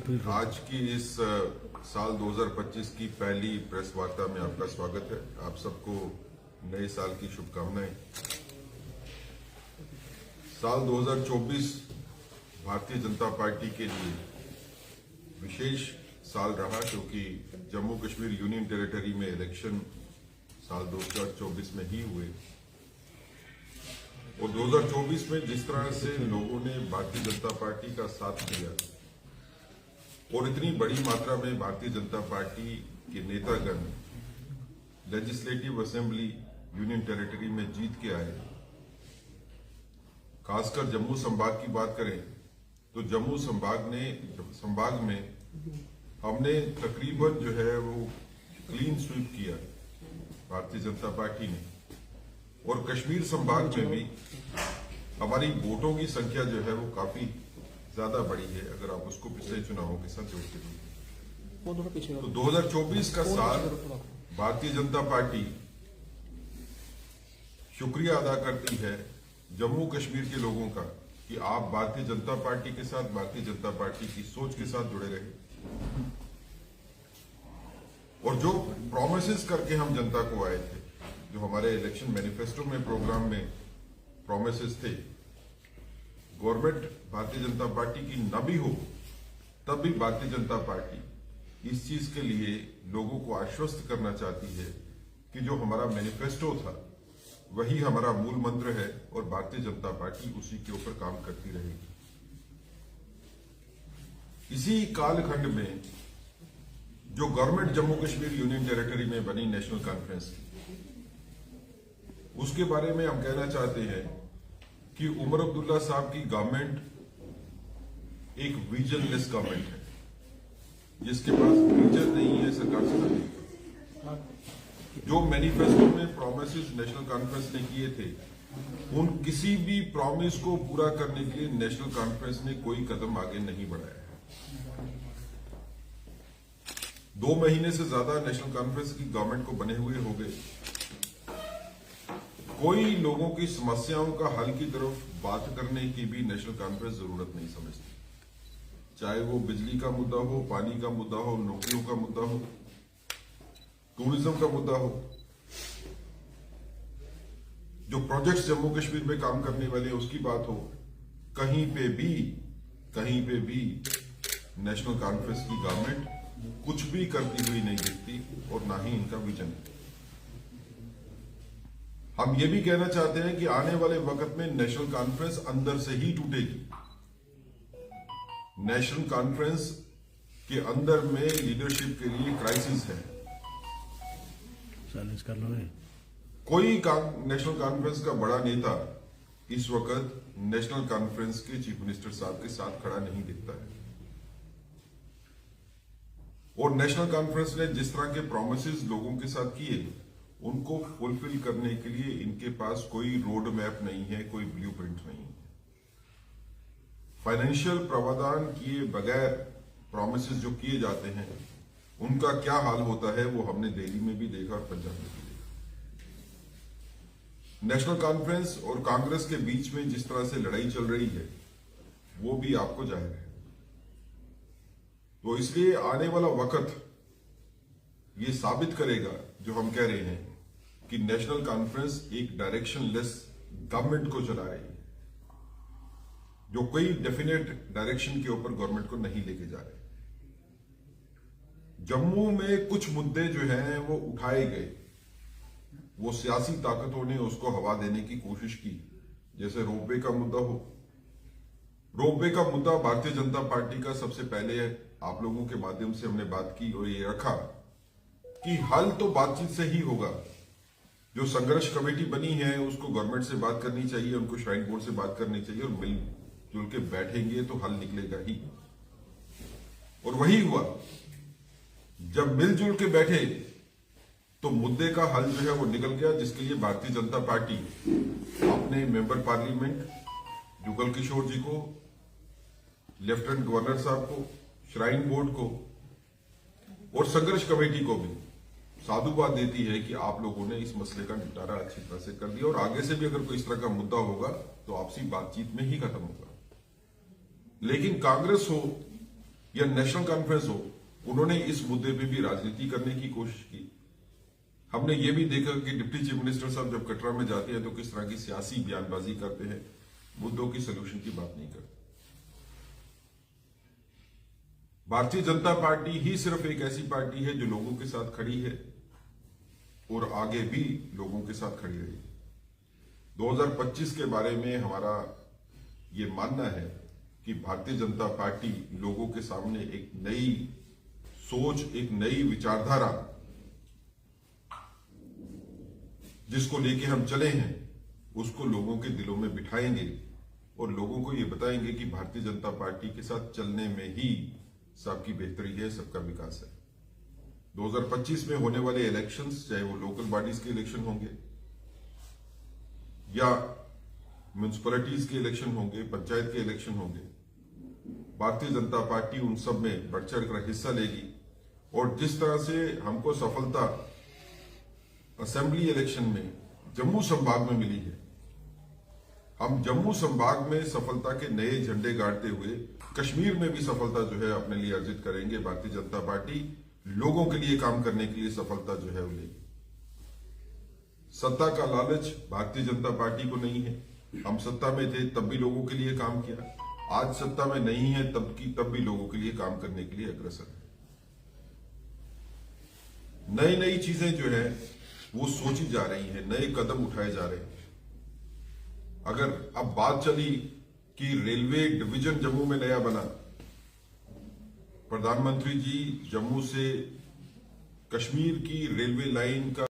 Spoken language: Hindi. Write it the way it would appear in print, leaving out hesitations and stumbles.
आज की इस साल 2025 की पहली प्रेस वार्ता में आपका स्वागत है। आप सबको नए साल की शुभकामनाएं। साल 2024 भारतीय जनता पार्टी के लिए विशेष साल रहा, क्योंकि जम्मू कश्मीर यूनियन टेरिटरी में इलेक्शन साल 2024 में ही हुए और 2024 में जिस तरह से लोगों ने भारतीय जनता पार्टी का साथ दिया और इतनी बड़ी मात्रा में भारतीय जनता पार्टी के नेतागण लेजिस्लेटिव असेंबली यूनियन टेरिटरी में जीत के आए। खासकर जम्मू संभाग की बात करें तो जम्मू संभाग में हमने तकरीबन जो है वो क्लीन स्वीप किया भारतीय जनता पार्टी ने, और कश्मीर संभाग में भी हमारी वोटों की संख्या जो है वो काफी ज्यादा बड़ी है अगर आप उसको पिछले चुनावों के साथ जोड़ते हैं। तो 2024 का साल भारतीय जनता पार्टी शुक्रिया अदा करती है जम्मू कश्मीर के लोगों का कि आप भारतीय जनता पार्टी के साथ, भारतीय जनता पार्टी की सोच के साथ जुड़े रहे और जो प्रॉमिसेस करके हम जनता को आए थे, जो हमारे इलेक्शन मैनिफेस्टो में प्रोग्राम में प्रॉमिसेस थे, गवर्नमेंट भारतीय जनता पार्टी की न भी हो तब भी भारतीय जनता पार्टी इस चीज के लिए लोगों को आश्वस्त करना चाहती है कि जो हमारा मैनिफेस्टो था वही हमारा मूल मंत्र है और भारतीय जनता पार्टी उसी के ऊपर काम करती रहेगी। इसी कालखंड में जो government Jammu Kashmir union territory में बनी नेशनल कॉन्फ्रेंस की, उसके बारे में हम कहना चाहते हैं कि उमर अब्दुल्ला साहब की गवर्नमेंट एक विजनलेस गवर्नमेंट है, जिसके पास विजन नहीं है सरकार चलाने का। जो मैनिफेस्टो में प्रॉमिसेस नेशनल कॉन्फ्रेंस ने किए थे, उन किसी भी प्रॉमिस को पूरा करने के लिए नेशनल कॉन्फ्रेंस ने कोई कदम आगे नहीं बढ़ाया है। 2 महीने से ज्यादा नेशनल कॉन्फ्रेंस की गवर्नमेंट को बने हुए हो गए। कोई लोगों की समस्याओं का हल की तरफ बात करने की भी नेशनल कॉन्फ्रेंस जरूरत नहीं समझती, चाहे वो बिजली का मुद्दा हो, पानी का मुद्दा हो, नौकरियों का मुद्दा हो, टूरिज्म का मुद्दा हो। जो प्रोजेक्ट्स जम्मू कश्मीर में काम करने वाले उसकी बात हो, कहीं पे भी नेशनल कॉन्फ्रेंस की गवर्नमेंट कुछ भी करती हुई नहीं दिखती और ना ही इनका विजन है। हम ये भी कहना चाहते हैं कि आने वाले वक्त में नेशनल कॉन्फ्रेंस अंदर से ही टूटेगी। नेशनल कॉन्फ्रेंस के अंदर में लीडरशिप के लिए क्राइसिस है। कोई नेशनल कॉन्फ्रेंस का बड़ा नेता इस वक्त नेशनल कॉन्फ्रेंस के चीफ मिनिस्टर साहब के साथ खड़ा नहीं दिखता है, और नेशनल कॉन्फ्रेंस ने जिस तरह के प्रॉमिसेस लोगों के साथ किए उनको फुलफिल करने के लिए इनके पास कोई रोड मैप नहीं है, कोई ब्लूप्रिंट नहीं है। फाइनेंशियल प्रावधान किए बगैर प्रॉमिसेस जो किए जाते हैं उनका क्या हाल होता है वो हमने दिल्ली में भी देखा और पंजाब में भी देखा। नेशनल कॉन्फ्रेंस और कांग्रेस के बीच में जिस तरह से लड़ाई चल रही है वो भी आपको जाहिर है। तो इसलिए आने वाला वक्त ये साबित करेगा जो हम कह रहे हैं कि नेशनल कॉन्फ्रेंस एक डायरेक्शनलेस गवर्नमेंट को चला रही है, जो कोई डेफिनेट डायरेक्शन के ऊपर गवर्नमेंट को नहीं लेके जा रहे। जम्मू में कुछ मुद्दे जो हैं वो उठाए गए, वो सियासी ताकतों ने उसको हवा देने की कोशिश की, जैसे रोपवे का मुद्दा हो। रोपवे का मुद्दा भारतीय जनता पार्टी का सबसे पहले आप लोगों के माध्यम से हमने बात की और ये रखा कि हल तो बातचीत से ही होगा। जो संघर्ष कमेटी बनी है उसको गवर्नमेंट से बात करनी चाहिए, उनको श्राइन बोर्ड से बात करनी चाहिए और मिलजुल के बैठेंगे तो हल निकलेगा ही। और वही हुआ, जब मिलजुल के बैठे तो मुद्दे का हल जो है वो निकल गया, जिसके लिए भारतीय जनता पार्टी अपने मेंबर पार्लियामेंट जुगल किशोर जी को, लेफ्टिनेंट गवर्नर साहब को, श्राइन बोर्ड को और संघर्ष कमेटी को भी साधुवाद देती है कि आप लोगों ने इस मसले का निपटारा अच्छी तरह से कर दिया और आगे से भी अगर कोई इस तरह का मुद्दा होगा तो आपसी बातचीत में ही खत्म होगा। लेकिन कांग्रेस हो या नेशनल कॉन्फ्रेंस हो, उन्होंने इस मुद्दे पे भी राजनीति करने की कोशिश की। हमने ये भी देखा कि डिप्टी चीफ मिनिस्टर साहब जब कटरा में जाते हैं तो किस तरह की सियासी बयानबाजी करते हैं, मुद्दों की सोल्यूशन की बात नहीं करते। भारतीय जनता पार्टी ही सिर्फ एक ऐसी पार्टी है जो लोगों के साथ खड़ी है और आगे भी लोगों के साथ खड़ी रहेगी। 2025 के बारे में हमारा ये मानना है कि भारतीय जनता पार्टी लोगों के सामने एक नई सोच, एक नई विचारधारा जिसको लेके हम चले हैं, उसको लोगों के दिलों में बिठाएंगे और लोगों को ये बताएंगे कि भारतीय जनता पार्टी के साथ चलने में ही सबकी बेहतरी है, सबका विकास है। 2025 में होने वाले इलेक्शंस, चाहे वो लोकल बॉडीज के इलेक्शन होंगे या म्युनिसिपैलिटीज के इलेक्शन होंगे, पंचायत के इलेक्शन होंगे, भारतीय जनता पार्टी उन सब में बढ़ चढ़ कर हिस्सा लेगी। और जिस तरह से हमको सफलता असेंबली इलेक्शन में जम्मू संभाग में मिली है, हम जम्मू संभाग में सफलता के नए झंडे गाड़ते हुए कश्मीर में भी सफलता जो है अपने लिए अर्जित करेंगे। भारतीय जनता पार्टी लोगों के लिए काम करने के लिए सफलता जो है वो लेगी। सत्ता का लालच भारतीय जनता पार्टी को नहीं है। हम सत्ता में थे तब भी लोगों के लिए काम किया, आज सत्ता में नहीं है तब भी लोगों के लिए काम करने के लिए अग्रसर है। नई नई चीजें जो है वो सोची जा रही हैं, नए कदम उठाए जा रहे हैं। अगर अब बात चली कि रेलवे डिवीजन जम्मू में नया बना, प्रधानमंत्री जी जम्मू से कश्मीर की रेलवे लाइन का